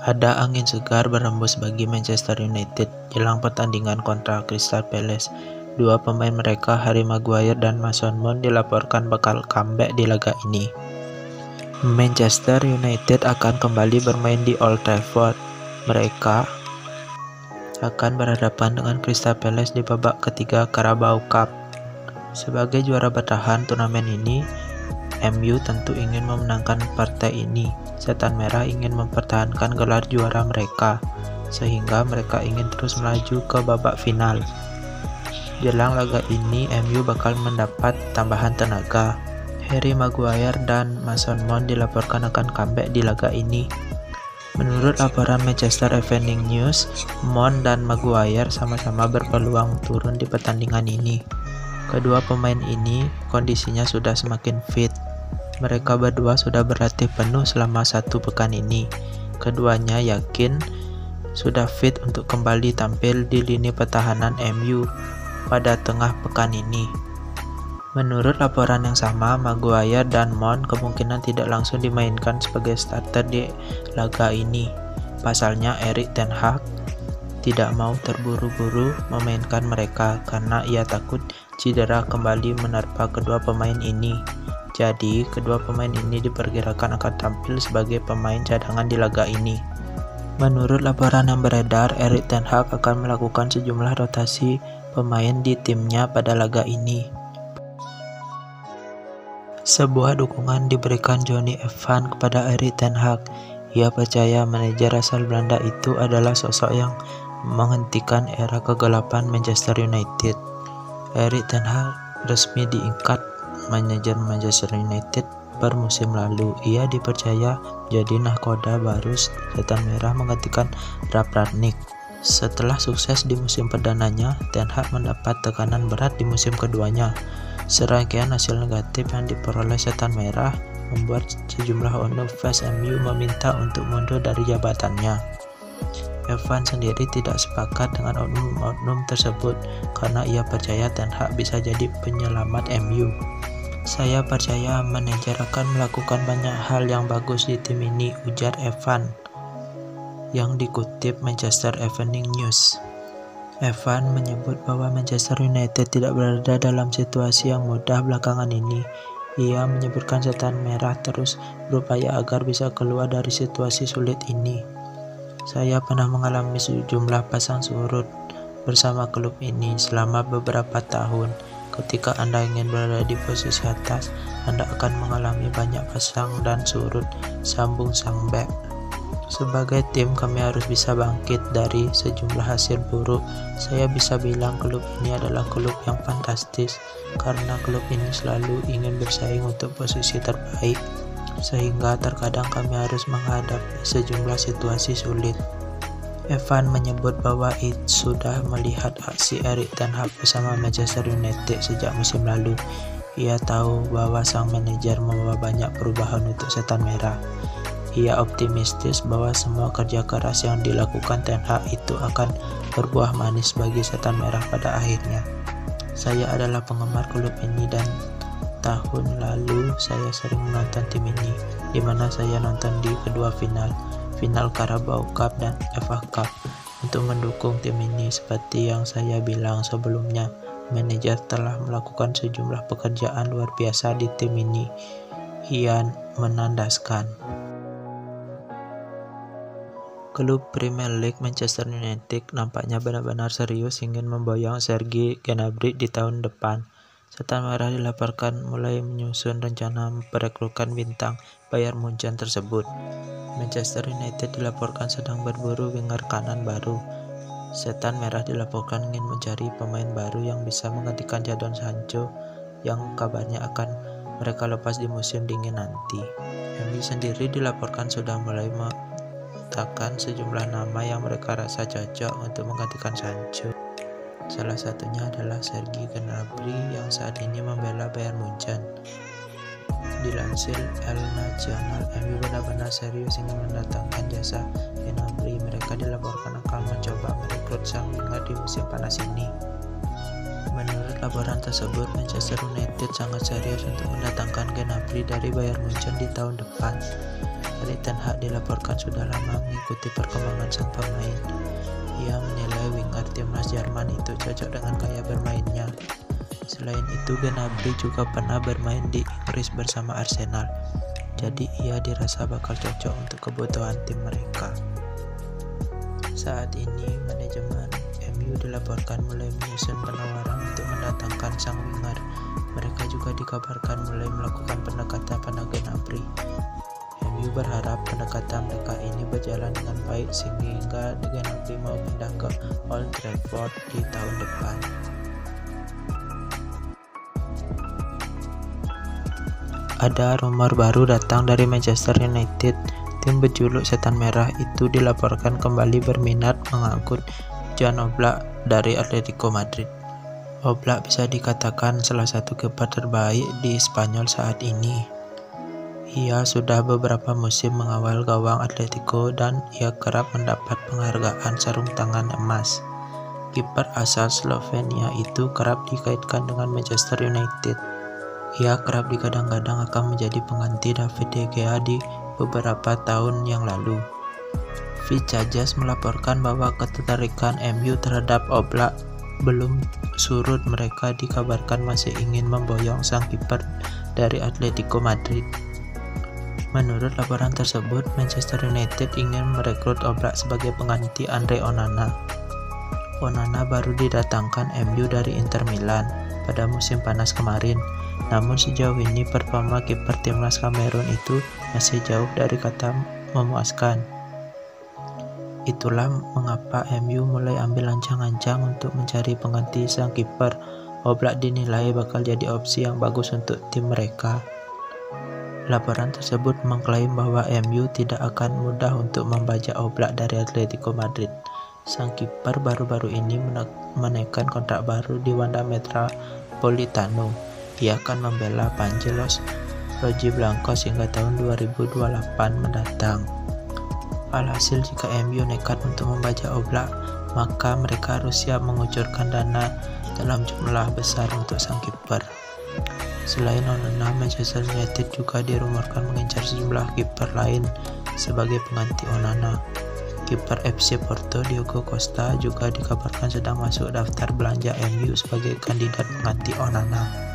Ada angin segar berembus bagi Manchester United jelang pertandingan kontra Crystal Palace. Dua pemain mereka, Harry Maguire dan Mason Mount, dilaporkan bakal comeback di laga ini. Manchester United akan kembali bermain di Old Trafford. Mereka akan berhadapan dengan Crystal Palace di babak ketiga Carabao Cup. Sebagai juara bertahan turnamen ini, MU tentu ingin memenangkan partai ini. Setan Merah ingin mempertahankan gelar juara mereka, sehingga mereka ingin terus melaju ke babak final. Jelang laga ini, MU bakal mendapat tambahan tenaga. Harry Maguire dan Mason Mount dilaporkan akan comeback di laga ini. Menurut laporan Manchester Evening News, Mount dan Maguire sama-sama berpeluang turun di pertandingan ini. Kedua pemain ini kondisinya sudah semakin fit. Mereka berdua sudah berlatih penuh selama 1 pekan ini. Keduanya yakin sudah fit untuk kembali tampil di lini pertahanan MU pada tengah pekan ini. Menurut laporan yang sama, Maguire dan Mount kemungkinan tidak langsung dimainkan sebagai starter di laga ini. Pasalnya, Erik ten Hag tidak mau terburu-buru memainkan mereka karena ia takut cedera kembali menerpa kedua pemain ini. Jadi, kedua pemain ini diperkirakan akan tampil sebagai pemain cadangan di laga ini. Menurut laporan yang beredar, Erik ten Hag akan melakukan sejumlah rotasi pemain di timnya pada laga ini. Sebuah dukungan diberikan Jonny Evans kepada Erik ten Hag. Ia percaya manajer asal Belanda itu adalah sosok yang menghentikan era kegelapan Manchester United. Erik ten Hag resmi diangkat manajer Manchester United per musim lalu. Ia dipercaya jadi nahkoda baru Setan Merah menggantikan Ralf Rangnick. Setelah sukses di musim perdananya, Ten Hag mendapat tekanan berat di musim keduanya. Serangkaian hasil negatif yang diperoleh Setan Merah membuat sejumlah owner fans MU meminta untuk mundur dari jabatannya. Evan sendiri tidak sepakat dengan oknum tersebut karena ia percaya Ten Hag bisa jadi penyelamat MU. Saya percaya manajer akan melakukan banyak hal yang bagus di tim ini, ujar Evan yang dikutip Manchester Evening News. Evan menyebut bahwa Manchester United tidak berada dalam situasi yang mudah belakangan ini. Ia menyebutkan Setan Merah terus berupaya agar bisa keluar dari situasi sulit ini. Saya pernah mengalami sejumlah pasang surut bersama klub ini selama beberapa tahun. Ketika Anda ingin berada di posisi atas, Anda akan mengalami banyak pasang dan surut, sambung sang bek. Sebagai tim, kami harus bisa bangkit dari sejumlah hasil buruk. Saya bisa bilang klub ini adalah klub yang fantastis, karena klub ini selalu ingin bersaing untuk posisi terbaik, sehingga terkadang kami harus menghadapi sejumlah situasi sulit. Evan menyebut bahwa It sudah melihat aksi Erik ten Hag bersama Manchester United sejak musim lalu. Ia tahu bahwa sang manajer membawa banyak perubahan untuk Setan Merah. Ia optimistis bahwa semua kerja keras yang dilakukan Ten Hag itu akan berbuah manis bagi Setan Merah pada akhirnya. Saya adalah penggemar klub ini dan tahun lalu saya sering menonton tim ini, di mana saya nonton di kedua final Carabao Cup dan FA Cup untuk mendukung tim ini. Seperti yang saya bilang sebelumnya, manajer telah melakukan sejumlah pekerjaan luar biasa di tim ini. Ia menandaskan. Klub Premier League Manchester United nampaknya benar-benar serius ingin memboyong Serge Gnabry di tahun depan. Setan Merah dilaporkan mulai menyusun rencana merekrutkan bintang Bayern Munchen tersebut. Manchester United dilaporkan sedang berburu winger kanan baru. Setan Merah dilaporkan ingin mencari pemain baru yang bisa menggantikan Jadon Sancho yang kabarnya akan mereka lepas di musim dingin nanti. MU sendiri dilaporkan sudah mulai meletakkan sejumlah nama yang mereka rasa cocok untuk menggantikan Sancho. Salah satunya adalah Serge Gnabry yang saat ini membela Bayern Munchen. Dilansir El Nacional, MU benar-benar serius ingin mendatangkan jasa Gnabry. Mereka dilaporkan akan mencoba merekrut sang winger di musim panas ini. Menurut laporan tersebut, Manchester United sangat serius untuk mendatangkan Gnabry dari Bayern Munchen di tahun depan. Erik ten Hag dilaporkan sudah lama mengikuti perkembangan sang pemain. Ia menilai winger timnas Jerman itu cocok dengan gaya bermainnya. Selain itu, Gnabry juga pernah bermain di Inggris bersama Arsenal, jadi ia dirasa bakal cocok untuk kebutuhan tim mereka. Saat ini, manajemen MU dilaporkan mulai menyusun penawaran untuk mendatangkan sang winger. Mereka juga dikabarkan mulai melakukan pendekatan pada Gnabry. MU berharap pendekatan mereka ini berjalan dengan baik sehingga Gnabry mau pindah ke Old Trafford di tahun depan. Ada rumor baru datang dari Manchester United. Tim berjuluk Setan Merah itu dilaporkan kembali berminat mengangkut Jan Oblak dari Atletico Madrid. Oblak bisa dikatakan salah satu kiper terbaik di Spanyol saat ini. Ia sudah beberapa musim mengawal gawang Atletico dan ia kerap mendapat penghargaan sarung tangan emas. Kiper asal Slovenia itu kerap dikaitkan dengan Manchester United. Ia kerap digadang-gadang akan menjadi pengganti David De Gea di beberapa tahun yang lalu. Vijayas melaporkan bahwa ketertarikan MU terhadap Oblak belum surut. Mereka dikabarkan masih ingin memboyong sang kiper dari Atletico Madrid. Menurut laporan tersebut, Manchester United ingin merekrut Oblak sebagai pengganti Andre Onana. Onana baru didatangkan MU dari Inter Milan pada musim panas kemarin. Namun sejauh ini performa kiper timnas Kamerun itu masih jauh dari kata memuaskan. Itulah mengapa MU mulai ambil ancang-ancang untuk mencari pengganti sang kiper. Oblak dinilai bakal jadi opsi yang bagus untuk tim mereka. Laporan tersebut mengklaim bahwa MU tidak akan mudah untuk membajak Oblak dari Atletico Madrid. Sang kiper baru-baru ini menaikkan kontrak baru di Wanda Metropolitano. Ia akan membela Pangelos Rojiblancos hingga tahun 2028 mendatang. Alhasil, jika MU nekat untuk membajak Oblak, maka mereka harus siap mengucurkan dana dalam jumlah besar untuk sang kiper. Selain Onana, Manchester United juga dirumorkan mengincar sejumlah kiper lain sebagai pengganti Onana. Kiper FC Porto Diogo Costa juga dikabarkan sedang masuk daftar belanja MU sebagai kandidat pengganti Onana.